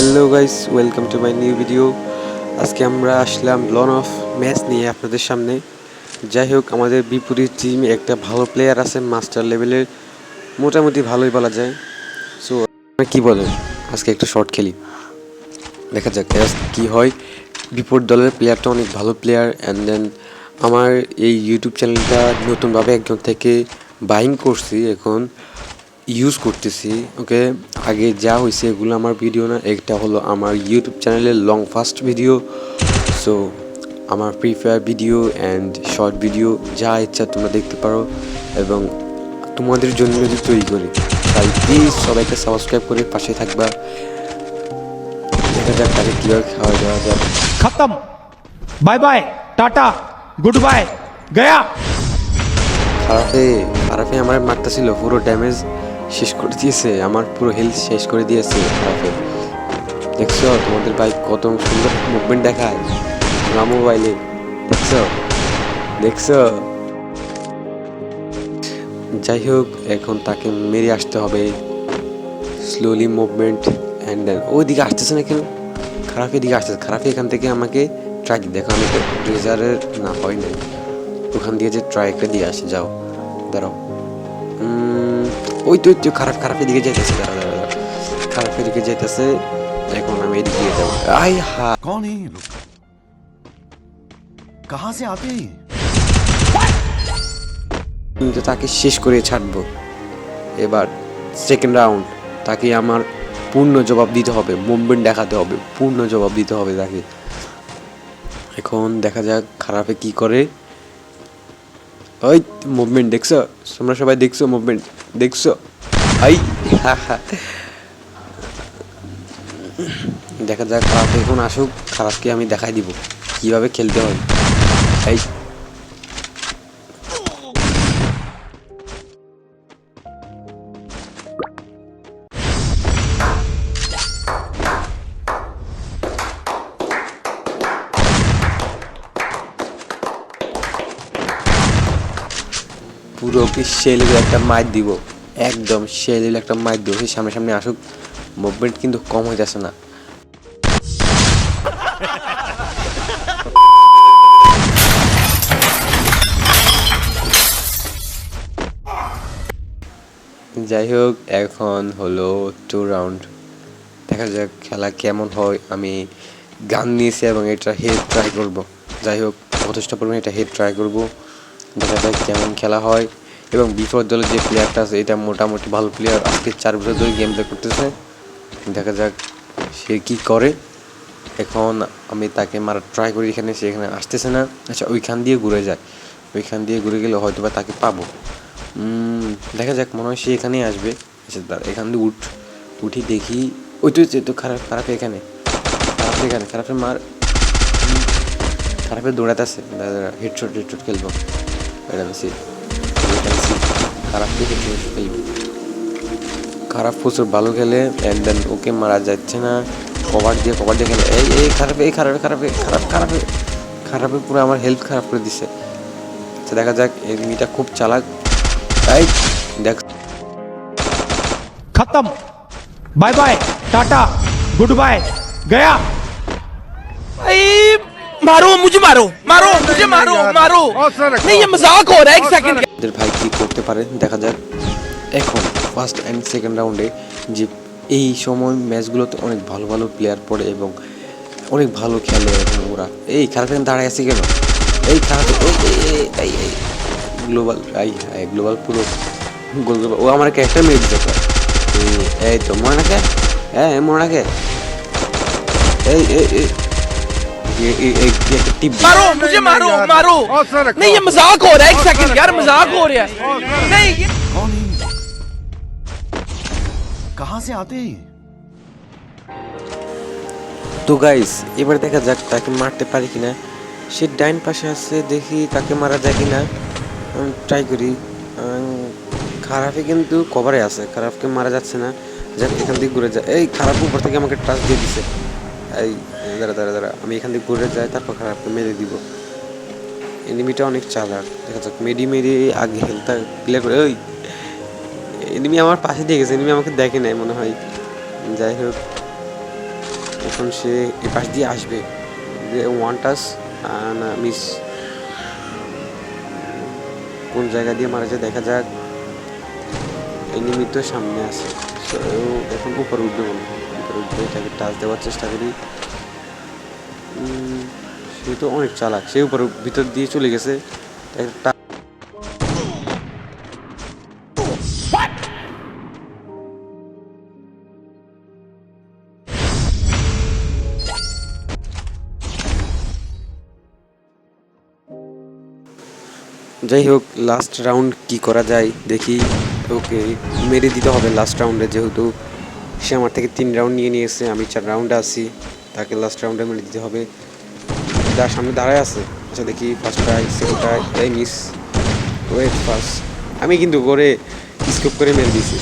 Hello guys, welcome to my new video. আজকে আমরা আসলাম loan of match নিয়ে আপনাদের সামনে। যাই হোক, আমাদের বিপরীত টিমে একটা ভালো প্লেয়ার আছে, মাস্টার লেভেলের, মোটামুটি ভালোই বলা যায়। সো কি বলেন, আজকে একটু শর্ট খেলি, দেখা যাক কি হয়। বিপরীত দলের প্লেয়ারটা অনেক ভালো প্লেয়ার। অ্যান্ড দেন আমার এই ইউটিউব চ্যানেলটা নতুনভাবে একজন থেকে বাইং করছি, এখন ইউজ করতেছি। ওকে, আগে যা হয়েছে এগুলো আমার ভিডিও না, এটা হলো আমার ইউটিউব চ্যানেলের লং ফাস্ট ভিডিও। সো আমার free fire video and short video যা ইচ্ছা তোমরা দেখতে পারো, এবং তোমাদের জন্য যদি তৈরি করি, তাই প্লিজ সবাইকে সাবস্ক্রাইব করে পাশে থাকবা। দেখা যাক তাকে কীভাবে খাওয়া দেওয়া যায়। खत्म, bye bye, tata, goodbye, गया। খারাপে খারাপে আমার মারতেছিল, পুরো ড্যামেজ শেষ করে দিয়েছে, আমার পুরো হেলথ শেষ করে দিয়েছে খারাপে। দেখছো তোমাদের বাইক কত সুন্দর মুভমেন্ট দেখায় আমার মোবাইলে, দেখছো দেখছো। যাই হোক, এখন তাকে মেরে আসতে হবে, স্লোলি মুভমেন্ট। অ্যান্ড দেন ওইদিকে আসতেছে না কেন, খারাপের দিকে আসতেছে। খারাপে এখান থেকে আমাকে ট্রাক দেখো, আমি ট্রেজারের না হয় নাই, ওখান দিয়ে যে ট্রাইকটা দিয়ে আসে। যাও, দাঁড়াও, ওই তো খারাপ খারাপের দিকে যাইতেছে, দাঁড়া দাঁড়া দাঁড়া, খারাপের দিকে যাইতেছে। এখন আমি এদিকে দিয়ে যাবো। আই হা, कौन है ये लोग? कहां से आते हैं ये? কিন্তু তাকে শেষ করে ছাড়বো। এবার সেকেন্ড রাউন্ড, তাকে আমার পূর্ণ জবাব দিতে হবে, মুভমেন্ট দেখাতে হবে, পূর্ণ জবাব দিতে হবে তাকে। এখন দেখা যাক খারাপে কি করে। ওই মুভমেন্ট দেখছো, তোমরা সবাই দেখছো মুভমেন্ট, দেখছো? আই হা হা, দেখা যাক খারাপ এখন আসুক, খারাপকে আমি দেখাই দিব কিভাবে খেলতে হয়। এই পুরো কি শেলের একটা মাইর দিব, একদম শেলের একটা মাইর দিব। সেই সামনে সামনে আসুক, মুভমেন্ট কিন্তু কম হয়ে যাচ্ছে না। যাই হোক, এখন হলো 2 রাউন্ড, দেখা যাক খেলা কেমন হয়। আমি গান নিয়েছি এবং এটা হেড ট্রাই করব। যাই হোক, যথেষ্ট পরিমাণে এটা হেড ট্রাই করব, দেখা যাক কেমন খেলা হয়। এবং বিপরীত দলের যে প্লেয়ারটা আছে এটা মোটামুটি ভালো প্লেয়ার, আজকে 4 বছর ধরে গেম প্লে করতেছে। দেখা যাক সে কি করে। এখন আমি তাকে মারা ট্রাই করি, এখানে সে এখানে আসতেছে না। আচ্ছা, ওইখান দিয়ে ঘুরে যায়, ওইখান দিয়ে ঘুরে গেলে হয়তো বা তাকে পাবো। দেখা যাক, মনে হয় সে এখানেই আসবে। আচ্ছা দাঁড়া, এখান দিয়ে উঠি দেখি। ওই তো খারাপ খারাপ এখানে, খারাপ এখানে, খারাপের মার, খারাপের দৌড়াতে আছে। দাদা হেডশট খেলবো, এটা বেশি খারাপকে হেডশট খেলবো। খারাপ প্রচুর ভালো খেলে, অ্যান্ড দেন ওকে মারা যাচ্ছে না, কভার দিয়ে খেলে। এই খারাপে পুরো আমার হেল্প খারাপ করে দিছে। আচ্ছা দেখা যাক, এনিমিটা খুব চালাক। এই দেখ, खत्म, bye bye, tata, goodbye, गया। मारो मुझे, मारो मारो मुझे, मारो मारो। नहीं, ये मजाक हो रहा है, एक सेकंड। আমাদের ভাই কি করতে পারে দেখা যাক। এখন ফার্স্ট অ্যান্ড সেকেন্ড রাউন্ডে যে এই সময় ম্যাচগুলোতে অনেক ভালো ভালো প্লেয়ার পড়ে এবং অনেক ভালো খেলে, এবং ওরা এই খারাপ দাঁড়ায় আছে কেন, এই খারাপ গ্লোবাল, গ্লোবাল পুরো গোল, ও আমার ক্যারেক্টার মেরে দিতে পারে। এই তো মনে রাখে, হ্যাঁ মনে রাখে। এই मारो मुझे, मारो मारो। नहीं, ये मजाक हो रहा है, एक सेकंड यार, मजाक हो रहा है। नहीं कौन है ये? कहां से आते हैं ये? তো গাইস, এবার দেখা যাক তাকে মারতে পারি কিনা। সে ডাইন পাশে আছে, দেখি তাকে মারা যায় কিনা, ট্রাই করি। খারাপে কিন্তু কভারে আছে, খারাপকে মারা যাচ্ছে না। যাক, এখান থেকে ঘুরে যায়। এই খারাপ উপর থেকে আমাকে টাচ দিয়ে দিছে। এই দাঁড়া, আমি এখান থেকে ঘুরে যাই, তারপর খারাপকে মেরে দিব। এনিমিটা অনেক চালাক, দেখা যাক মেরে আগে হেলথটা ক্লিয়ার করে। ওই এনিমি আমার পাশে দিয়ে গেছে, এনিমি আমাকে দেখে নাই মনে হয়। যাই হোক, এখন সে এ পাশ দিয়ে আসবে, ওয়ান টাচ না মিস। কোন জায়গা দিয়ে মারা যায় দেখা যাক। এনিমি তো সামনে আছে, এখন উপরে উঠবে মনে হয়, উপরে উঠবে, তাকে টাচ দেওয়ার চেষ্টা করি। সে তো অনেক চালাক, সে উপরে ভিতর দিয়ে চলে গেছে। যাই হোক, লাস্ট রাউন্ড কি করা যায় দেখি। ওকে মেরে দিতে হবে লাস্ট রাউন্ডে, যেহেতু সে আমার থেকে 3 রাউন্ড নিয়ে নিয়েছে, আমি 4 রাউন্ডে আছি, তাকে লাস্ট রাউন্ডে মেরে দিতে হবে। যার সামনে দাঁড়ায় আছে, আচ্ছা দেখি ফার্স্ট ট্রাই, সেকেন্ড ট্রাই, এই মিস, ওয়েট ফার্স্ট। আমি কিন্তু করে স্কোপ করে মেরে দিয়েছি।